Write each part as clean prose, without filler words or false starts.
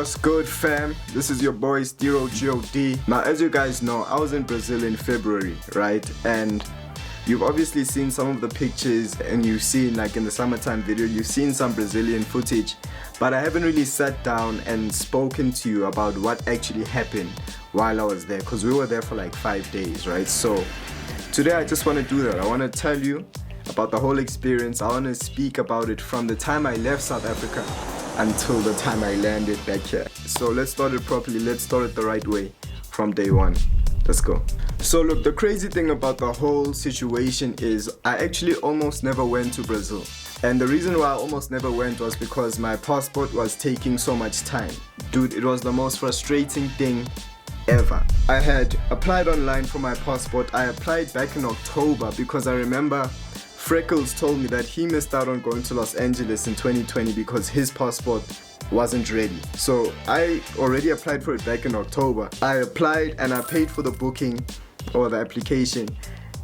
What's good, fam? This is your boy Stiro God. Now, as you guys know, I was in Brazil in February, right? And you've obviously seen some of the pictures, and you've seen, like in the summertime video, you've seen some Brazilian footage, but I haven't really sat down and spoken to you about what actually happened while I was there, because we were there for like 5 days, right? So today I just want to do that. I want to tell you about the whole experience. I want to speak about it from the time I left South Africa until the time I landed back here. So let's start it properly. Let's start it the right way from day one. Let's go. So look, the crazy thing about the whole situation is I actually almost never went to Brazil. And the reason why I almost never went was because my passport was taking so much time. Dude, it was the most frustrating thing ever. I had applied online for my passport. I applied back in October because I remember Freckles told me that he missed out on going to Los Angeles in 2020 because his passport wasn't ready. So I already applied for it back in October. I applied and I paid for the booking or the application,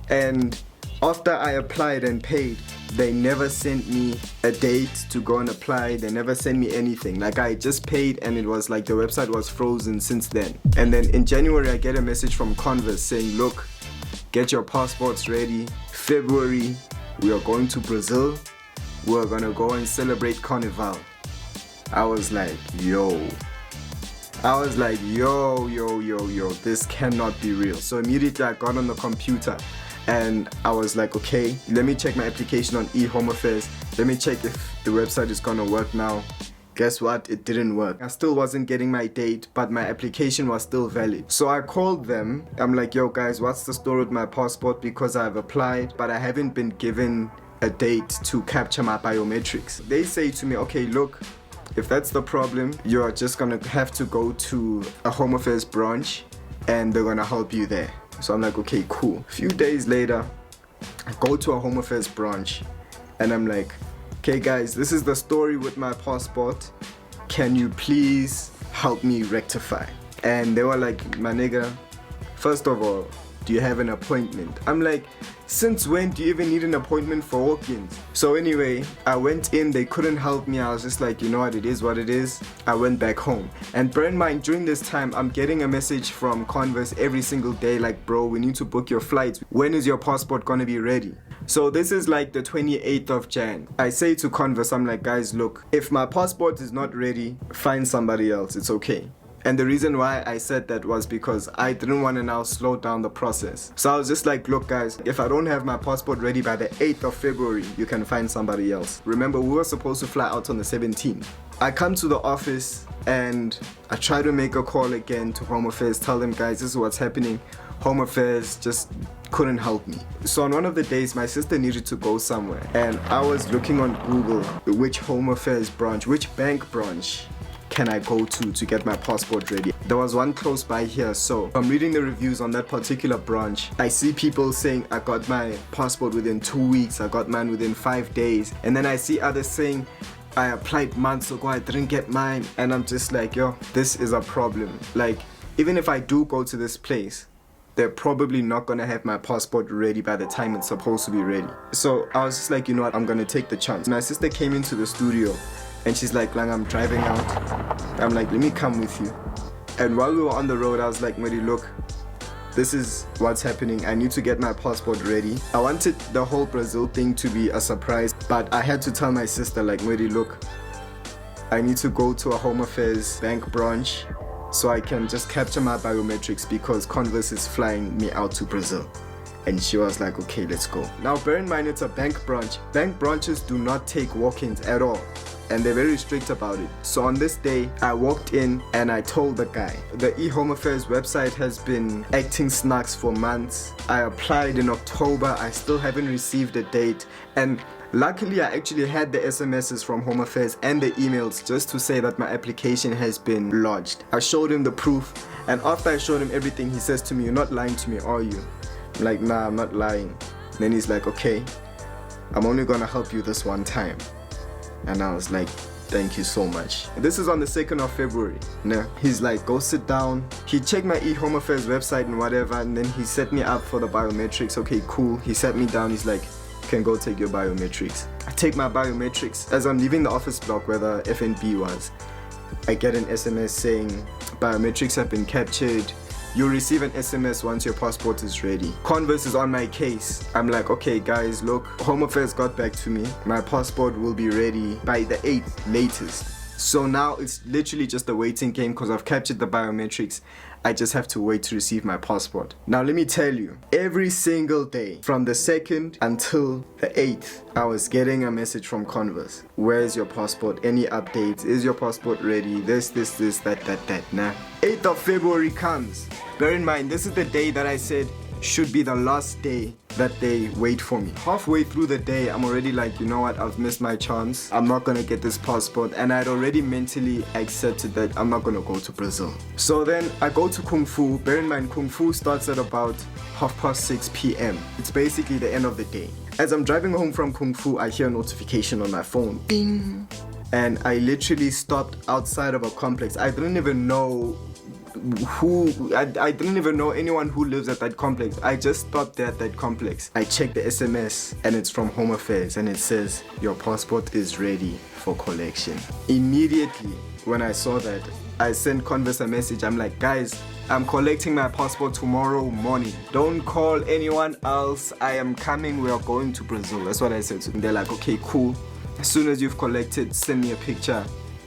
and after I applied and paid, they never sent me a date to go and apply. They never sent me anything. Like, I just paid and it was like the website was frozen since then. And then in January I get a message from Converse saying, look, get your passports ready. February we are going to Brazil. We're gonna go and celebrate Carnival. I was like, yo, this cannot be real. So immediately I got on the computer and I was like, okay, let me check my application on eHome Affairs. Let me check if the website is gonna work now. Guess what? It didn't work. I still wasn't getting my date, but my application was still valid. So I called them. I'm like, yo guys, what's the story with my passport? Because I've applied, but I haven't been given a date to capture my biometrics. They say to me, okay, look, if that's the problem, you're just gonna have to go to a Home Affairs branch and they're gonna help you there. So I'm like, okay, cool. A few days later, I go to a Home Affairs branch and I'm like, okay guys, this is the story with my passport. Can you please help me rectify? And they were like, my nigga, first of all, do you have an appointment? I'm like, since when do you even need an appointment for walk-ins? So anyway, I went in, they couldn't help me. I was just like, you know what, it is what it is. I went back home. And bear in mind, during this time, I'm getting a message from Converse every single day like, bro, we need to book your flights. When is your passport gonna be ready? So this is like the 28th of Jan. I say to Converse, I'm like, guys, look, if my passport is not ready, find somebody else, it's okay. And the reason why I said that was because I didn't want to now slow down the process. So I was just like, look guys, if I don't have my passport ready by the 8th of February, you can find somebody else. Remember, we were supposed to fly out on the 17th. I come to the office and I try to make a call again to Home Affairs, tell them, guys, this is what's happening. Home Affairs just couldn't help me. So on one of the days, my sister needed to go somewhere and I was looking on Google which Home Affairs branch, which bank branch can I go to get my passport ready. There was one close by here, so I'm reading the reviews on that particular branch. I see people saying I got my passport within 2 weeks, I got mine within 5 days, and then I see others saying I applied months ago, I didn't get mine, and I'm just like, yo, this is a problem. Like, even if I do go to this place, they're probably not gonna have my passport ready by the time it's supposed to be ready. So I was just like, you know what, I'm gonna take the chance. My sister came into the studio and she's like, Lang, I'm driving out. I'm like, let me come with you. And while we were on the road, I was like, Mary, look, this is what's happening. I need to get my passport ready. I wanted the whole Brazil thing to be a surprise, but I had to tell my sister, like, Mary, look, I need to go to a Home Affairs bank branch so I can just capture my biometrics because Converse is flying me out to Brazil. And she was like, okay, let's go. Now, bear in mind, it's a bank branch. Bank branches do not take walk-ins at all, and they're very strict about it. So on this day, I walked in and I told the guy, the eHome Affairs website has been acting snacks for months. I applied in October, I still haven't received a date. And luckily, I actually had the SMSs from Home Affairs and the emails just to say that my application has been lodged. I showed him the proof, and after I showed him everything, he says to me, you're not lying to me, are you? I'm like, nah, I'm not lying. And then he's like, okay, I'm only gonna help you this one time. And I was like, thank you so much. This is on the 2nd of February. No, he's like, go sit down. He checked my eHome Affairs website and whatever, and then he set me up for the biometrics. Okay, cool. He sat me down. He's like, you can go take your biometrics. I take my biometrics. As I'm leaving the office block where the FNB was, I get an SMS saying biometrics have been captured. You'll receive an SMS once your passport is ready. Converse is on my case. I'm like, okay guys, look, Home Affairs got back to me. My passport will be ready by the 8th latest. So now it's literally just a waiting game because I've captured the biometrics. I just have to wait to receive my passport. Now let me tell you, every single day from the 2nd until the 8th, I was getting a message from Converse. Where's your passport? Any updates? Is your passport ready? This, that. Nah. 8th of February comes. Bear in mind, this is the day that I said should be the last day that they wait for me. Halfway through the day, I'm already like, you know what, I've missed my chance. I'm not gonna get this passport, and I'd already mentally accepted that I'm not gonna go to Brazil. So then I go to Kung Fu. Bear in mind, Kung Fu starts at about 6:30 p.m. It's basically the end of the day. As I'm driving home from Kung Fu, I hear a notification on my phone. Bing! And I literally stopped outside of a complex. I didn't even know I didn't even know anyone who lives at that complex. I just stopped there at that complex. I checked the SMS and it's from Home Affairs and it says your passport is ready for collection. Immediately when I saw that, I sent Converse a message. I'm like, guys, I'm collecting my passport tomorrow morning. Don't call anyone else. I am coming. We are going to Brazil. That's what I said to them. They're like, okay, cool. As soon as you've collected, send me a picture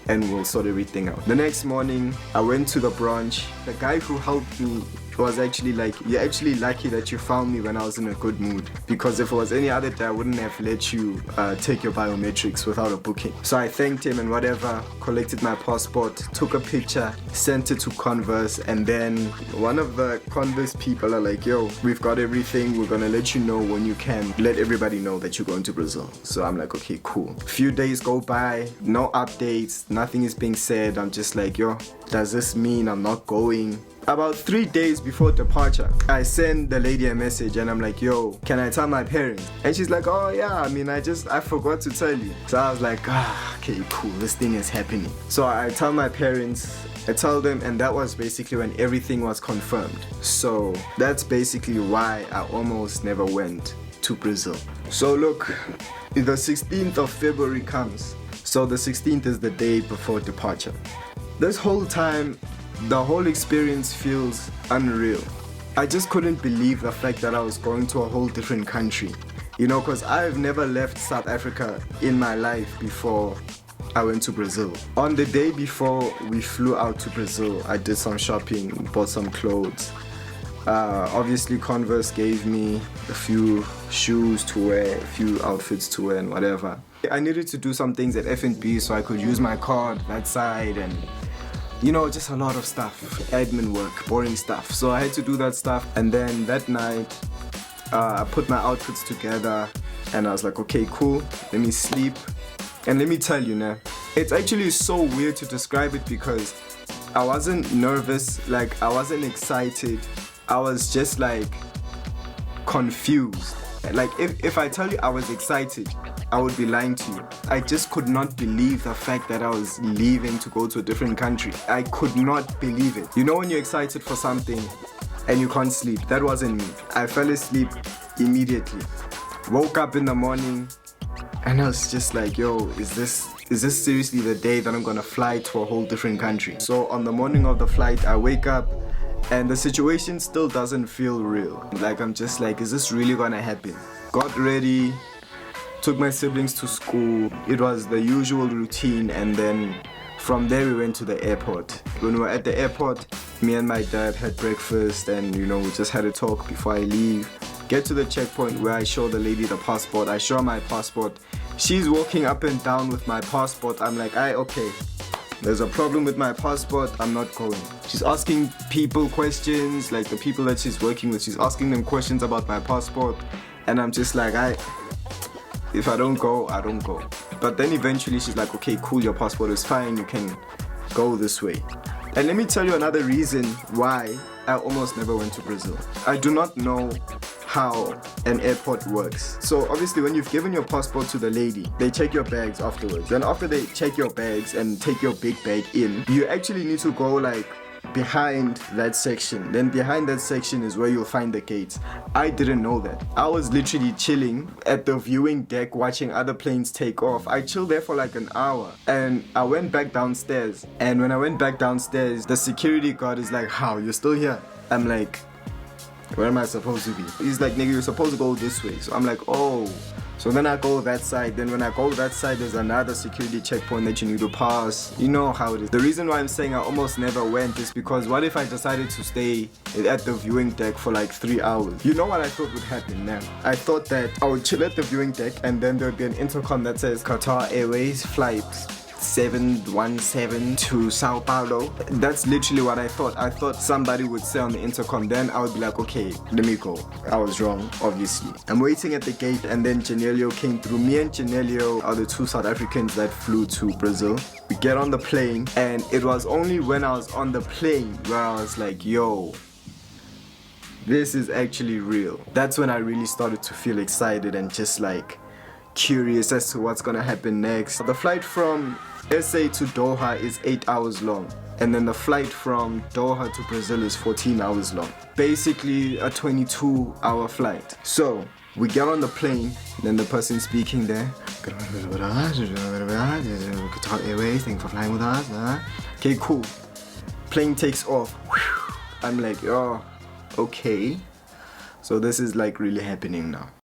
and we'll sort everything out. The next morning, I went to the branch. The guy who helped me was actually like, you're actually lucky that you found me when I was in a good mood, because if it was any other day, I wouldn't have let you take your biometrics without a booking. So I thanked him and whatever, collected my passport, took a picture, sent it to Converse, and then one of the Converse people are like, yo, we've got everything, we're gonna let you know when you can let everybody know that you're going to Brazil. So I'm like, okay, cool. A few days go by, no updates, nothing is being said. I'm just like, yo, does this mean I'm not going? About 3 days before departure, I send the lady a message and I'm like, yo, can I tell my parents? And she's like, oh yeah, I mean, I forgot to tell you. So I was like, okay, cool, this thing is happening. So I tell my parents, I tell them, and that was basically when everything was confirmed. So that's basically why I almost never went to Brazil. So look, the 16th of February comes. So the 16th is the day before departure. This whole time, the whole experience feels unreal. I just couldn't believe the fact that I was going to a whole different country. You know, because I've never left South Africa in my life before I went to Brazil. On the day before we flew out to Brazil, I did some shopping, bought some clothes. Obviously Converse gave me a few shoes to wear, a few outfits to wear and whatever. I needed to do some things at F&B so I could use my card that side and you know, just a lot of stuff, admin work, boring stuff. So I had to do that stuff. And then that night, I put my outfits together and I was like, okay, cool, let me sleep. And let me tell you now, it's actually so weird to describe it because I wasn't nervous, like I wasn't excited. I was just like confused. Like if I tell you I was excited, I would be lying to you. I just could not believe the fact that I was leaving to go to a different country. I could not believe it. You know when you're excited for something and you can't sleep? That wasn't me. I fell asleep immediately. Woke up in the morning and I was just like, yo, is this seriously the day that I'm gonna fly to a whole different country? So on the morning of the flight, I wake up and the situation still doesn't feel real. Like I'm just like, is this really gonna happen? Got ready, took my siblings to school. It was the usual routine, and then from there we went to the airport. When we were at the airport, me and my dad had breakfast and you know, we just had a talk before I leave. Get to the checkpoint where I show the lady the passport. I show her my passport. She's walking up and down with my passport. I'm like, okay, there's a problem with my passport, I'm not going. She's asking people questions, like the people that she's working with, she's asking them questions about my passport. And I'm just like, if I don't go, I don't go. But then eventually she's like, okay, cool, your passport is fine, you can go this way. And let me tell you another reason why I almost never went to Brazil. I do not know how an airport works. So obviously when you've given your passport to the lady, they check your bags afterwards. Then after they check your bags and take your big bag in, you actually need to go like behind that section. Then behind that section is where you'll find the gates. I didn't know that. I was literally chilling at the viewing deck watching other planes take off. I chilled there for like an hour and I went back downstairs. And when I went back downstairs, the security guard is like, how, you're still here? I'm like, where am I supposed to be? He's like, nigga, you're supposed to go this way. So I'm like, oh. So then I go that side. Then when I go that side, there's another security checkpoint that you need to pass. You know how it is. The reason why I'm saying I almost never went is because what if I decided to stay at the viewing deck for like 3 hours? You know what I thought would happen now? I thought that I would chill at the viewing deck and then there would be an intercom that says Qatar Airways flight 717 to Sao Paulo. That's literally what I thought. I thought somebody would say on the intercom, then I would be like, okay, let me go. I was wrong, obviously. I'm waiting at the gate and then Janelio came through. Me and Janelio are the two South Africans that flew to Brazil. We get on the plane and it was only when I was on the plane where I was like, yo, this is actually real. That's when I really started to feel excited and just like curious as to what's gonna happen next. The flight from SA to Doha is 8 hours long, and then the flight from Doha to Brazil is 14 hours long. Basically a 22-hour flight. So we get on the plane, then the person speaking there, Qatar Airways, thank you for flying with us. Okay, cool. Plane takes off. I'm like, oh, okay. So this is like really happening now.